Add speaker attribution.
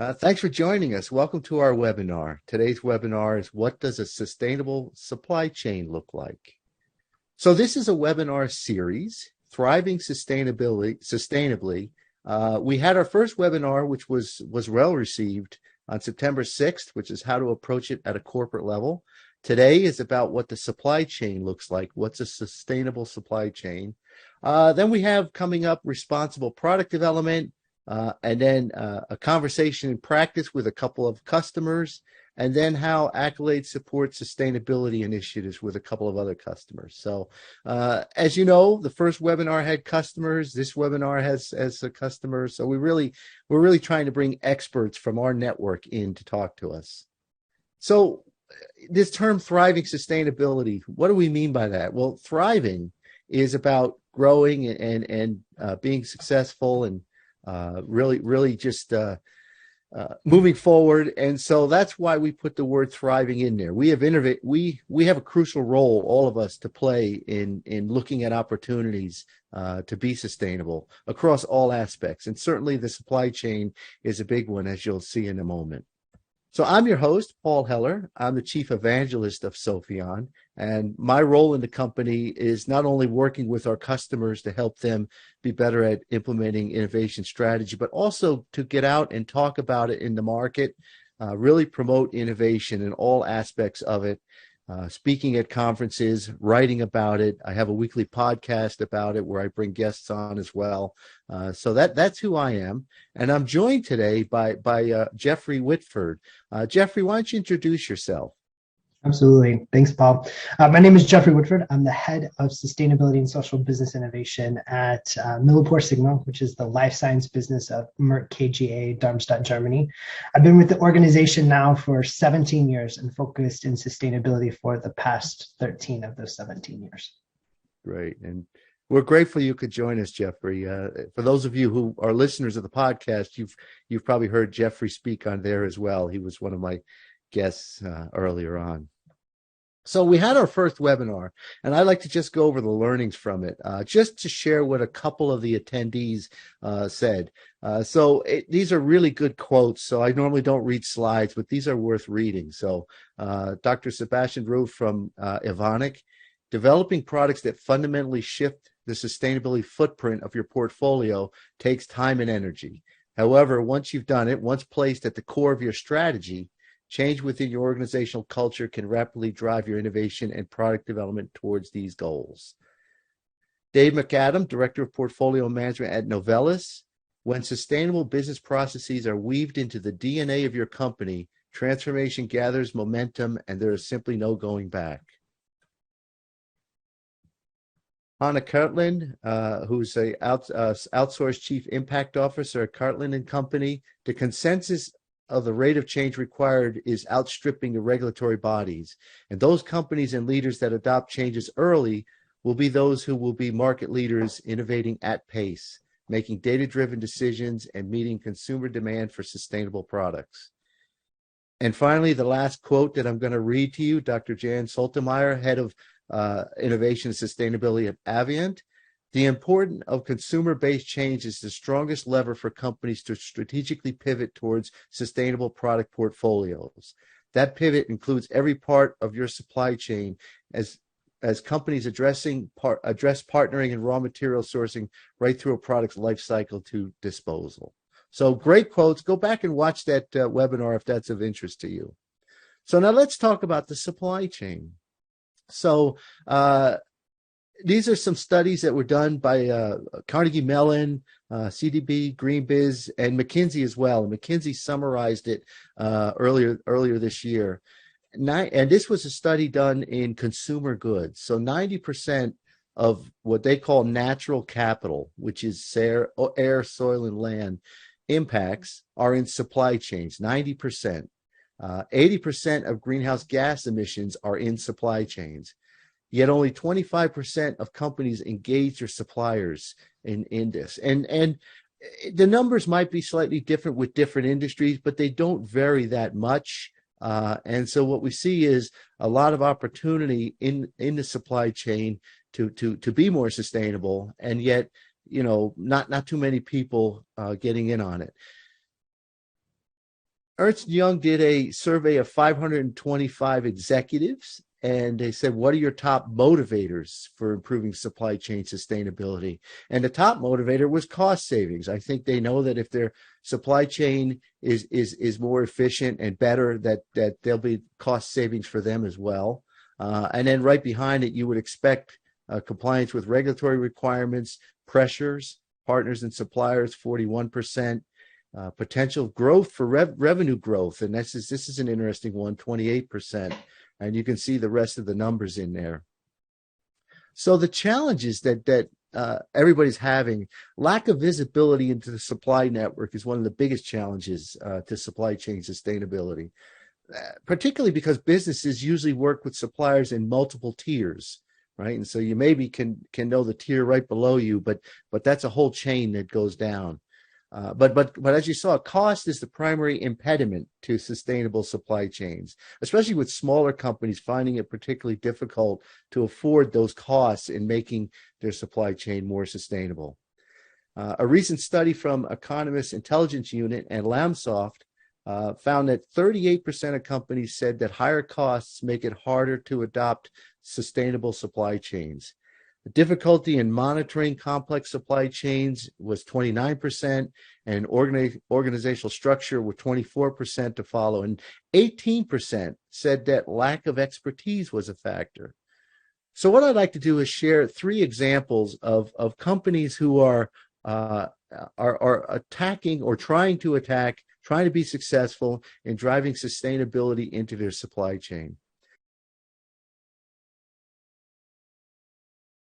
Speaker 1: Thanks for joining us. Welcome to our webinar. Today's webinar is What Does a Sustainable Supply Chain Look Like? So this is a webinar series, Thriving Sustainably. We had our first webinar, which was well received on September 6th, which is how to approach it at a corporate level. Today is about what the supply chain looks like. What's a sustainable supply chain? Then we have coming up responsible product development, and then a conversation in practice with a couple of customers, and then how Accolade supports sustainability initiatives with a couple of other customers. So as you know, the first webinar had customers. This webinar has a customer. So we're really trying to bring experts from our network in to talk to us. So this term thriving sustainability, what do we mean by that? Well, thriving is about growing and being successful and really just moving forward. And so that's why we put the word thriving in there. We have we have a crucial role, all of us, to play in looking at opportunities to be sustainable across all aspects. And certainly the supply chain is a big one, as you'll see in a moment. So I'm your host, Paul Heller. I'm the chief evangelist of Sopheon, and my role in the company is not only working with our customers to help them be better at implementing innovation strategy, but also to get out and talk about it in the market, really promote innovation in all aspects of it, speaking at conferences, writing about it. I have a weekly podcast about it where I bring guests on as well. So that's who I am. And I'm joined today by Jeffrey Whitford. Jeffrey, why don't you introduce yourself?
Speaker 2: Absolutely. Thanks, Paul. My name is Jeffrey Whitford. I'm the head of sustainability and social business innovation at MilliporeSigma, which is the life science business of Merck KGaA, Darmstadt, Germany. I've been with the organization now for 17 years and focused in sustainability for the past 13 of those 17 years.
Speaker 1: Great. And we're grateful you could join us, Jeffrey. For those of you who are listeners of the podcast, you've probably heard Jeffrey speak on there as well. He was one of my guests earlier on. So we had our first webinar, and I'd like to just go over the learnings from it, just to share what a couple of the attendees said. These are really good quotes, so I normally don't read slides, but these are worth reading. So Dr. Sebastian Rue from Evonik: developing products that fundamentally shift the sustainability footprint of your portfolio takes time and energy. However, once you've done it, once placed at the core of your strategy, change within your organizational culture can rapidly drive your innovation and product development towards these goals. Dave McAdam, Director of Portfolio Management at Novellus: when sustainable business processes are weaved into the DNA of your company, transformation gathers momentum and there is simply no going back. Hannah Kirtland, who's a outsourced Chief Impact Officer at Kirtland & Company: the consensus of the rate of change required is outstripping the regulatory bodies. And those companies and leaders that adopt changes early will be those who will be market leaders, innovating at pace, making data-driven decisions, and meeting consumer demand for sustainable products. And finally, the last quote that I'm going to read to you, Dr. Jan Soltemeyer, Head of Innovation and Sustainability at Avient: the importance of consumer-based change is the strongest lever for companies to strategically pivot towards sustainable product portfolios. That pivot includes every part of your supply chain as companies address partnering and raw material sourcing right through a product's life cycle to disposal. So great quotes. Go back and watch that webinar if that's of interest to you. So now let's talk about the supply chain. So these are some studies that were done by Carnegie Mellon, CDB, GreenBiz, and McKinsey as well. And McKinsey summarized it earlier this year. And this was a study done in consumer goods. So 90% of what they call natural capital, which is air, soil, and land impacts, are in supply chains, 90%. 80% of greenhouse gas emissions are in supply chains. Yet only 25% of companies engage their suppliers in this. And the numbers might be slightly different with different industries, but they don't vary that much. And so what we see is a lot of opportunity in the supply chain to be more sustainable, and yet, not too many people getting in on it. Ernst Young did a survey of 525 executives, and they said, what are your top motivators for improving supply chain sustainability? And the top motivator was cost savings. I think they know that if their supply chain is more efficient and better, that there'll be cost savings for them as well. And then right behind it, you would expect compliance with regulatory requirements, pressures, partners and suppliers, 41%. Potential growth for revenue growth, and this is an interesting one, 28%, and you can see the rest of the numbers in there. So the challenges that everybody's having, lack of visibility into the supply network is one of the biggest challenges to supply chain sustainability, particularly because businesses usually work with suppliers in multiple tiers, right? And so you maybe can know the tier right below you, but that's a whole chain that goes down. But as you saw, cost is the primary impediment to sustainable supply chains, especially with smaller companies finding it particularly difficult to afford those costs in making their supply chain more sustainable. A recent study from Economist Intelligence Unit and Lamsoft found that 38% of companies said that higher costs make it harder to adopt sustainable supply chains. The difficulty in monitoring complex supply chains was 29%, and organizational structure were 24% to follow, and 18% said that lack of expertise was a factor. So what I'd like to do is share 3 examples of companies who are attacking or trying to be successful in driving sustainability into their supply chain.